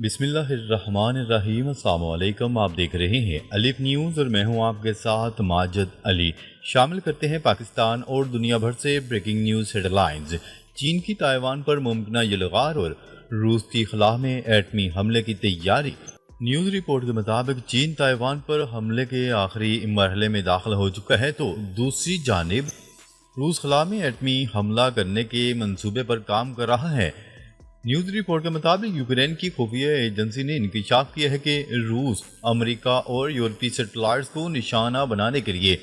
بسم اللہ الرحمن الرحیم۔ السلام علیکم، آپ دیکھ رہے ہیں الف نیوز اور میں ہوں آپ کے ساتھ ماجد علی۔ شامل کرتے ہیں پاکستان اور دنیا بھر سے بریکنگ نیوز ہیڈ لائنز۔ چین کی تائیوان پر ممکنہ یلغار اور روس کی خلا میں ایٹمی حملے کی تیاری۔ نیوز رپورٹ کے مطابق چین تائیوان پر حملے کے آخری مرحلے میں داخل ہو چکا ہے تو دوسری جانب روس خلا میں ایٹمی حملہ کرنے کے منصوبے پر کام کر رہا ہے۔ نیوز رپورٹ کے مطابق یوکرین کی خفیہ ایجنسی نے انکشاف کیا ہے کہ روس امریکہ اور یورپی سیٹلائٹس کو نشانہ بنانے کے لیے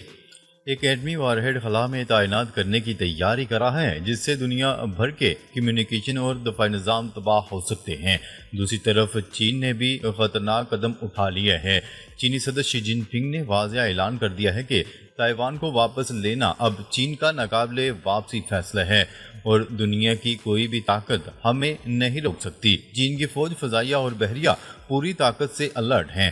ایک ایٹمی وار ہیڈ خلا میں تعینات کرنے کی تیاری کر رہا ہے، جس سے دنیا بھر کے کمیونیکیشن اور دفاعی نظام تباہ ہو سکتے ہیں۔ دوسری طرف چین نے بھی خطرناک قدم اٹھا لیا ہے۔ چینی صدر شی جن پنگ نے واضح اعلان کر دیا ہے کہ تائیوان کو واپس لینا اب چین کا ناقابل واپسی فیصلہ ہے اور دنیا کی کوئی بھی طاقت ہمیں نہیں روک سکتی۔ چین کی فوج فضائیہ اور بحریہ پوری طاقت سے الرٹ ہیں،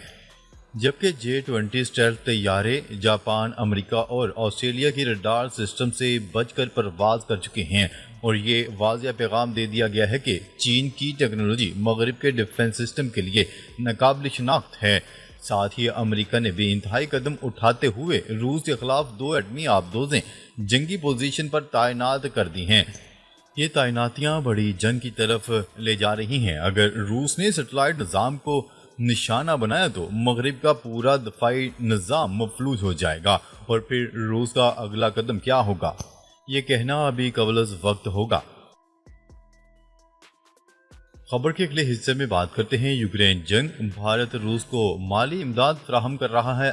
جبکہ J-20 اسٹیلتھ طیارے جاپان، امریکہ اور آسٹریلیا کی ریڈار سسٹم سے بچ کر پرواز کر چکے ہیں، اور یہ واضح پیغام دے دیا گیا ہے کہ چین کی ٹیکنالوجی مغرب کے ڈیفنس سسٹم کے لیے ناقابل شناخت ہے۔ ساتھ ہی امریکہ نے بھی انتہائی قدم اٹھاتے ہوئے روس کے خلاف 2 ایٹمی آبدوزیں جنگی پوزیشن پر تعینات کر دی ہیں۔ یہ تعیناتیاں بڑی جنگ کی طرف لے جا رہی ہیں۔ اگر روس نے سیٹلائٹ نظام کو نشانہ بنایا تو مغرب کا پورا دفاعی نظام مفلوج ہو جائے گا، اور پھر روس کا اگلا قدم کیا ہوگا یہ کہنا ابھی قبل از وقت ہوگا۔ خبر کے اگلے حصے میں بات کرتے ہیں یوکرین جنگ۔ بھارت روس کو مالی امداد فراہم کر رہا ہے۔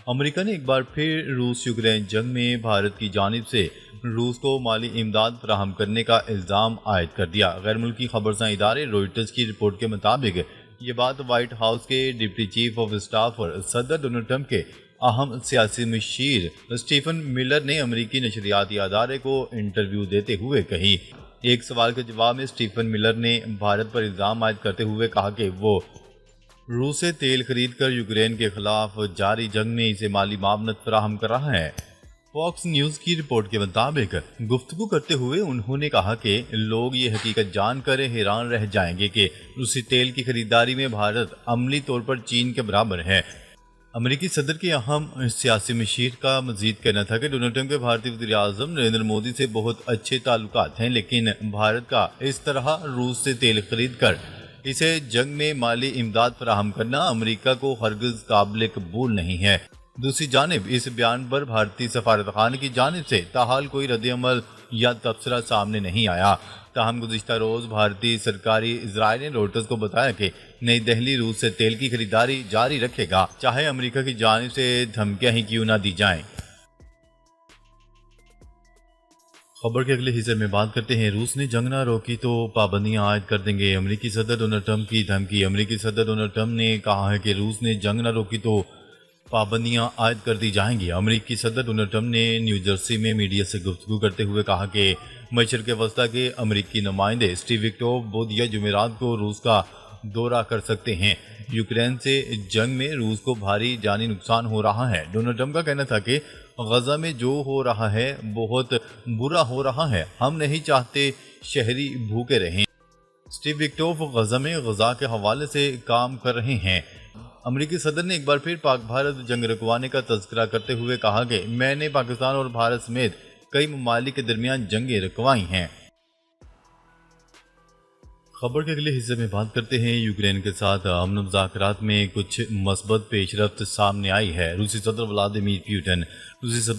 امریکہ نے ایک بار پھر روس یوکرین جنگ میں بھارت کی جانب سے روس کو مالی امداد فراہم کرنے کا الزام عائد کر دیا۔ غیر ملکی خبرساں ادارے روئٹرز کی رپورٹ کے مطابق یہ بات وائٹ ہاؤس کے ڈپٹی چیف آف اسٹاف اور صدر ڈونلڈ ٹرمپ کے اہم سیاسی مشیر اسٹیفن ملر نے امریکی نشریاتی ادارے کو انٹرویو دیتے ہوئے کہی۔ ایک سوال کے جواب میں اسٹیفن ملر نے بھارت پر الزام عائد کرتے ہوئے کہا کہ وہ روس سے تیل خرید کر یوکرین کے خلاف جاری جنگ میں اسے مالی معاونت فراہم کر رہا ہے۔ فاکس نیوز کی رپورٹ کے مطابق گفتگو کرتے ہوئے انہوں نے کہا کہ لوگ یہ حقیقت جان کر حیران رہ جائیں گے کہ روسی تیل کی خریداری میں بھارت عملی طور پر چین کے برابر ہے۔ امریکی صدر کے اہم سیاسی مشیر کا مزید کہنا تھا کہ ڈونلڈ ٹرمپ کے بھارتی وزیر اعظم نریندر مودی سے بہت اچھے تعلقات ہیں، لیکن بھارت کا اس طرح روس سے تیل خرید کر اسے جنگ میں مالی امداد فراہم کرنا امریکہ کو ہرگز قابل قبول نہیں ہے۔ دوسری جانب اس بیان پر بھارتی سفارتخانے کی جانب سے تاحال کوئی رد عمل یا تبصرہ سامنے نہیں آیا۔ تاہم گزشتہ روز بھارتی سرکاری ذرائع نے روئٹرز کو بتایا کہ نئی دہلی روس سے تیل کی خریداری جاری رکھے گا، چاہے امریکہ کی جانب سے دھمکیاں ہی کیوں نہ دی جائیں۔ خبر کے اگلے حصے میں بات کرتے ہیں روس نے جنگ نہ روکی تو پابندیاں عائد کر دیں گے، امریکی صدر ڈونلڈ ٹرمپ کی دھمکی۔ امریکی صدر ڈونلڈ ٹرمپ نے کہا ہے کہ روس نے جنگ نہ روکی تو پابندیاں عائد کر دی جائیں گی۔ امریکی صدر ڈونلڈ ٹرمپ نے نیو جرسی میں میڈیا سے گفتگو کرتے ہوئے کہا کہ مشرق وسطیٰ کے امریکی نمائندے اسٹیو وٹکوف بدھ یا جمعرات کو روس کا دورہ کر سکتے ہیں۔ یوکرین سے جنگ میں روس کو بھاری جانی نقصان ہو رہا ہے۔ ڈونلڈ ٹرمپ کا کہنا تھا کہ غزہ میں جو ہو رہا ہے بہت برا ہو رہا ہے، ہم نہیں چاہتے شہری بھوکے رہیں۔ اسٹیو وٹکوف غزہ میں غذا کے حوالے سے کام کر رہے ہیں۔ امریکی صدر نے ایک بار پھر پاک بھارت جنگ رکوانے کا تذکرہ کرتے ہوئے کہا کہ میں نے پاکستان اور بھارت سمیت کئی ممالک کے درمیان جنگیں رکوائی ہیں۔ خبر کے اگلے حصے میں بات کرتے ہیں یوکرین کے ساتھ امن مذاکرات میں کچھ مثبت پیش رفت سامنے آئی ہے۔ روسی صدر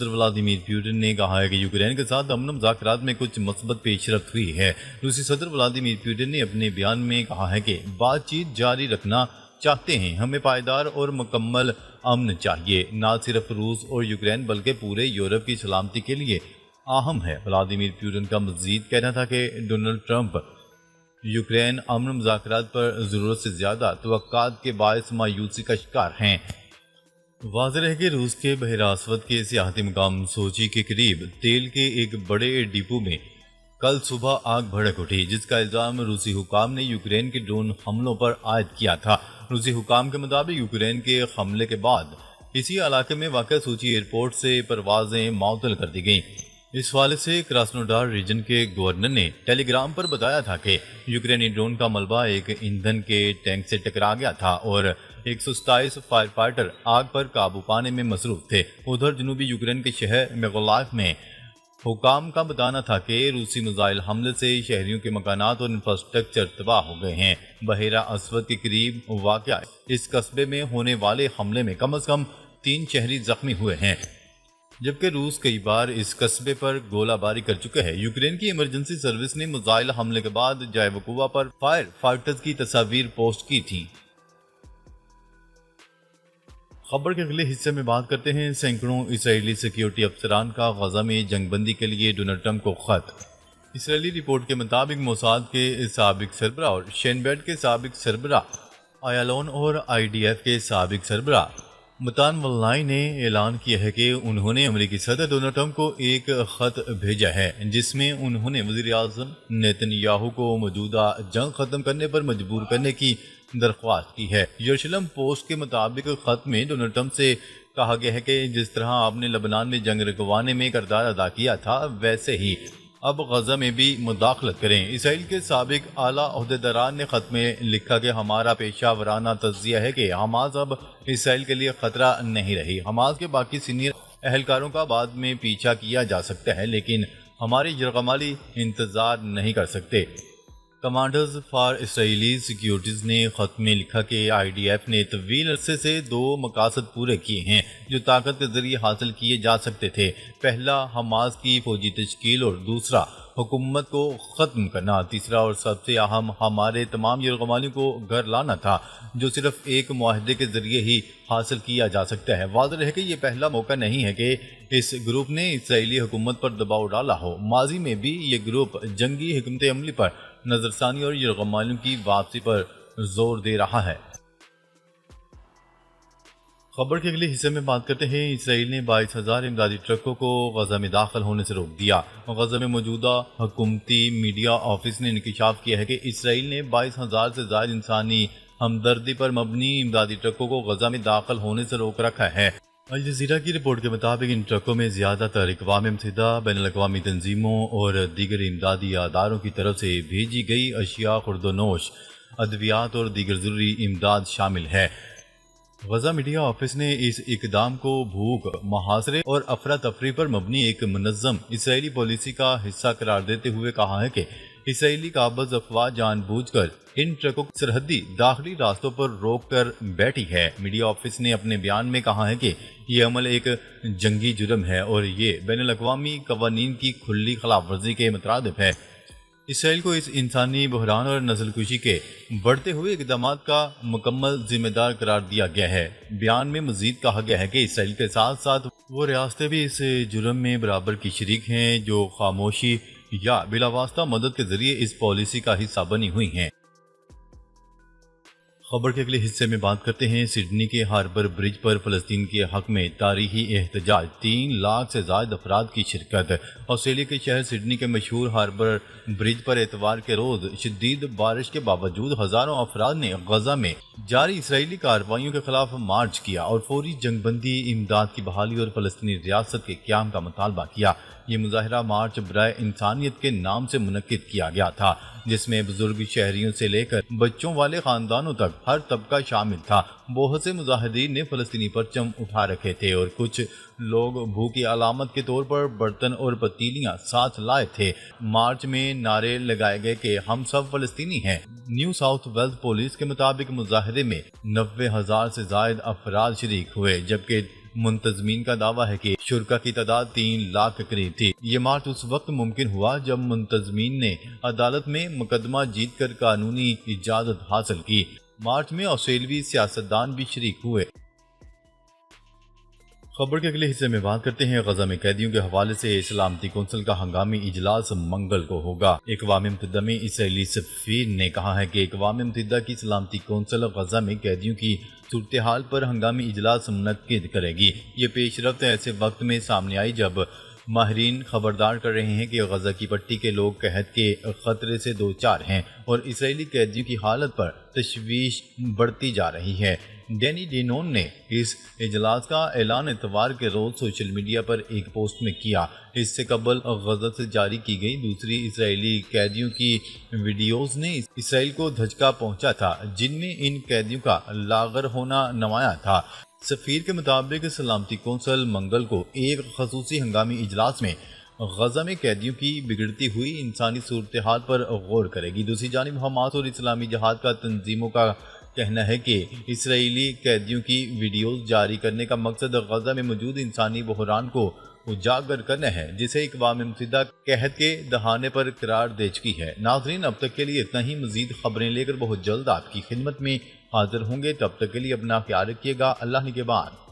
ولادیمیر پیوٹن نے کہا ہے کہ یوکرین کے ساتھ امن مذاکرات میں کچھ مثبت پیش رفت ہوئی ہے۔ روسی صدر ولادیمیر پیوٹن نے اپنے بیان میں کہا ہے کہ بات چیت جاری رکھنا چاہتے ہیں، ہمیں پائیدار اور مکمل امن چاہیے، نہ صرف روس اور یوکرین بلکہ پورے یورپ کی سلامتی کے لیے اہم ہے۔ ولادیمیر پیوٹن کا مزید کہنا تھا کہ ڈونلڈ ٹرمپ یوکرین امن مذاکرات پر ضرورت سے زیادہ توقعات کے باعث مایوسی کا شکار ہیں۔ واضح ہے کہ روس کے بحر اسود کے سیاحتی مقام سوچی کے قریب تیل کے ایک بڑے ڈپو میں کل صبح آگ بھڑک اٹھی، جس کا الزام روسی حکام نے یوکرین کے ڈرون حملوں پر عائد کیا تھا۔ روسی حکام کے مطابق یوکرین کے حملے کے بعد اسی علاقے میں واقع سوچی ایئرپورٹ سے پروازیں معطل کر دی گئیں۔ اس حوالے سے کراسنوڈار ریجن کے گورنر نے ٹیلی گرام پر بتایا تھا کہ یوکرینی ڈرون کا ملبہ ایک ایندھن کے ٹینک سے ٹکرا گیا تھا اور 127 فائر فائٹر آگ پر قابو پانے میں مصروف تھے۔ ادھر جنوبی یوکرین کے شہر میکولائیو میں حکام کا بتانا تھا کہ روسی میزائل حملے سے شہریوں کے مکانات اور انفراسٹرکچر تباہ ہو گئے ہیں۔ بحیرہ اسود کے قریب واقع اس قصبے میں ہونے والے حملے میں کم از کم 3 شہری زخمی ہوئے ہیں، جبکہ روس کئی بار اس قصبے پر گولہ باری کر چکے ہیں۔ یوکرین کی ایمرجنسی سروس نے میزائل حملے کے بعد جائے وقوع پر فائر فائٹرز کی تصاویر پوسٹ کی تھی۔ خبر کے اگلے حصے میں بات کرتے ہیں سینکڑوں اسرائیلی سیکیورٹی افسران کا غزہ میں جنگ بندی کے لیے ڈونلڈ ٹرمپ کو خط۔ اسرائیلی رپورٹ کے مطابق موساد کے سابق سربراہ اور شین بیٹ کے سابق سربراہ آیالون اور IDF کے سابق سربراہ متان ولائی نے اعلان کیا ہے کہ انہوں نے امریکی صدر ڈونلڈ ٹرمپ کو ایک خط بھیجا ہے جس میں انہوں نے وزیر اعظم نیتن یاہو کو موجودہ جنگ ختم کرنے پر مجبور کرنے کی درخواست کی ہے۔ یروشلم پوسٹ کے مطابق خط میں ڈونلڈ ٹرمپ سے کہا گیا ہے کہ جس طرح آپ نے لبنان میں جنگ رکوانے میں کردار ادا کیا تھا ویسے ہی اب غزہ میں بھی مداخلت کریں۔ اسرائیل کے سابق اعلیٰ عہدیداران نے خط میں لکھا کہ ہمارا پیشہ ورانہ تجزیہ ہے کہ حماس اب اسرائیل کے لیے خطرہ نہیں رہی۔ حماس کے باقی سینئر اہلکاروں کا بعد میں پیچھا کیا جا سکتا ہے لیکن ہمارے یرغمالی انتظار نہیں کر سکتے۔ کمانڈرز فار اسرائیلی سیکیورٹیز نے خط میں لکھا کہ IDF نے طویل عرصے سے 2 مقاصد پورے کیے ہیں جو طاقت کے ذریعے حاصل کیے جا سکتے تھے۔ پہلا حماس کی فوجی تشکیل اور دوسرا حکومت کو ختم کرنا۔ تیسرا اور سب سے اہم ہمارے تمام یرغمالیوں کو گھر لانا تھا جو صرف ایک معاہدے کے ذریعے ہی حاصل کیا جا سکتا ہے۔ واضح ہے کہ یہ پہلا موقع نہیں ہے کہ اس گروپ نے اسرائیلی حکومت پر دباؤ ڈالا ہو۔ ماضی میں بھی یہ گروپ جنگی حکمت عملی پر نظر ثانی اور یرغمالیوں کی واپسی پر زور دے رہا ہے۔ خبر کے اگلے حصے میں بات کرتے ہیں اسرائیل نے 22,000 امدادی ٹرکوں کو غزہ میں داخل ہونے سے روک دیا۔ غزہ میں موجودہ حکومتی میڈیا آفس نے انکشاف کیا ہے کہ اسرائیل نے 22,000 سے زائد انسانی ہمدردی پر مبنی امدادی ٹرکوں کو غزہ میں داخل ہونے سے روک رکھا ہے۔ الجزیرہ کی رپورٹ کے مطابق ان ٹرکوں میں زیادہ تر اقوام متحدہ، بین الاقوامی تنظیموں اور دیگر امدادی اداروں کی طرف سے بھیجی گئی اشیاء، خوردونوش، ادویات اور دیگر ضروری امداد شامل ہے۔ غزہ میڈیا آفس نے اس اقدام کو بھوک، محاصرے اور افراتفری پر مبنی ایک منظم اسرائیلی پالیسی کا حصہ قرار دیتے ہوئے کہا ہے کہ اسرائیلی قابض افواج جان بوجھ کر ان ٹرکوں کو سرحدی داخلی راستوں پر روک کر بیٹھی ہے۔ میڈیا آفس نے اپنے بیان میں کہا ہے کہ یہ عمل ایک جنگی جرم ہے اور یہ بین الاقوامی قوانین کی کھلی خلاف ورزی کے مترادف ہے۔ اسرائیل کو اس انسانی بحران اور نسل کشی کے بڑھتے ہوئے اقدامات کا مکمل ذمہ دار قرار دیا گیا ہے۔ بیان میں مزید کہا گیا ہے کہ اسرائیل کے ساتھ ساتھ وہ ریاستیں بھی اس جرم میں برابر کی شریک ہیں جو خاموشی یا بلا واسطہ مدد کے ذریعے اس پالیسی کا حصہ بنی ہوئی ہیں۔ خبر کے اگلے حصے میں بات کرتے ہیں سڈنی کے ہاربر برج پر فلسطین کے حق میں تاریخی احتجاج، 3 لاکھ سے زائد افراد کی شرکت۔ آسٹریلیا کے شہر سڈنی کے مشہور ہاربر برج پر اتوار کے روز شدید بارش کے باوجود ہزاروں افراد نے غزہ میں جاری اسرائیلی کارروائیوں کے خلاف مارچ کیا اور فوری جنگ بندی، امداد کی بحالی اور فلسطینی ریاست کے قیام کا مطالبہ کیا۔ یہ مظاہرہ مارچ برائے انسانیت کے نام سے منعقد کیا گیا تھا جس میں بزرگ شہریوں سے لے کر بچوں والے خاندانوں تک ہر طبقہ شامل تھا۔ بہت سے مظاہرین نے فلسطینی پرچم اٹھا رکھے تھے اور کچھ لوگ بھوک کی علامت کے طور پر برتن اور پتیلیاں ساتھ لائے تھے۔ مارچ میں نعرے لگائے گئے کہ ہم سب فلسطینی ہیں۔ نیو ساؤتھ ویلز پولیس کے مطابق مظاہرے میں 90,000 سے زائد افراد شریک ہوئے جبکہ منتظمین کا دعویٰ ہے کہ شرکاء کی تعداد 3 لاکھ کے قریب تھی۔ یہ مارچ اس وقت ممکن ہوا جب منتظمین نے عدالت میں مقدمہ جیت کر قانونی اجازت حاصل کی۔ مارچ میں آسٹریلوی سیاستدان بھی شریک ہوئے۔ خبر کے اگلے حصے میں بات کرتے ہیں غزہ میں قیدیوں کے حوالے سے سلامتی کونسل کا ہنگامی اجلاس منگل کو ہوگا۔ اقوام متحدہ میں اسرائیلی سفیر نے کہا ہے کہ اقوام متحدہ کی سلامتی کونسل غزہ میں قیدیوں کی صورتحال پر ہنگامی اجلاس منعقد کرے گی۔ یہ پیش رفت ایسے وقت میں سامنے آئی جب ماہرین خبردار کر رہے ہیں کہ غزہ کی پٹی کے لوگ قحط کے خطرے سے دوچار ہیں اور اسرائیلی قیدیوں کی حالت پر تشویش بڑھتی جا رہی ہے۔ ڈینی ڈینون نے اس اجلاس کا اعلان اتوار کے روز سوشل میڈیا پر ایک پوسٹ میں کیا۔ اس سے قبل غزہ سے جاری کی گئی دوسری اسرائیلی قیدیوں کی ویڈیوز نے اسرائیل کو دھچکا پہنچا تھا، جن میں ان قیدیوں کا لاغر ہونا نمایاں تھا۔ سفیر کے مطابق سلامتی کونسل منگل کو ایک خصوصی ہنگامی اجلاس میں غزہ میں قیدیوں کی بگڑتی ہوئی انسانی صورتحال پر غور کرے گی۔ دوسری جانب حماس اور اسلامی جہاد کا تنظیموں کا کہنا ہے کہ اسرائیلی قیدیوں کی ویڈیوز جاری کرنے کا مقصد غزہ میں موجود انسانی بحران کو اجاگر کرنا ہے، جسے اقوام متحدہ قحط کے دہانے پر قرار دے چکی ہے۔ ناظرین، اب تک کے لیے اتنا ہی۔ مزید خبریں لے کر بہت جلد آپ کی خدمت میں حاضر ہوں گے۔ تب تک کے لیے اپنا خیال رکھیے گا۔ اللہ نگہبان۔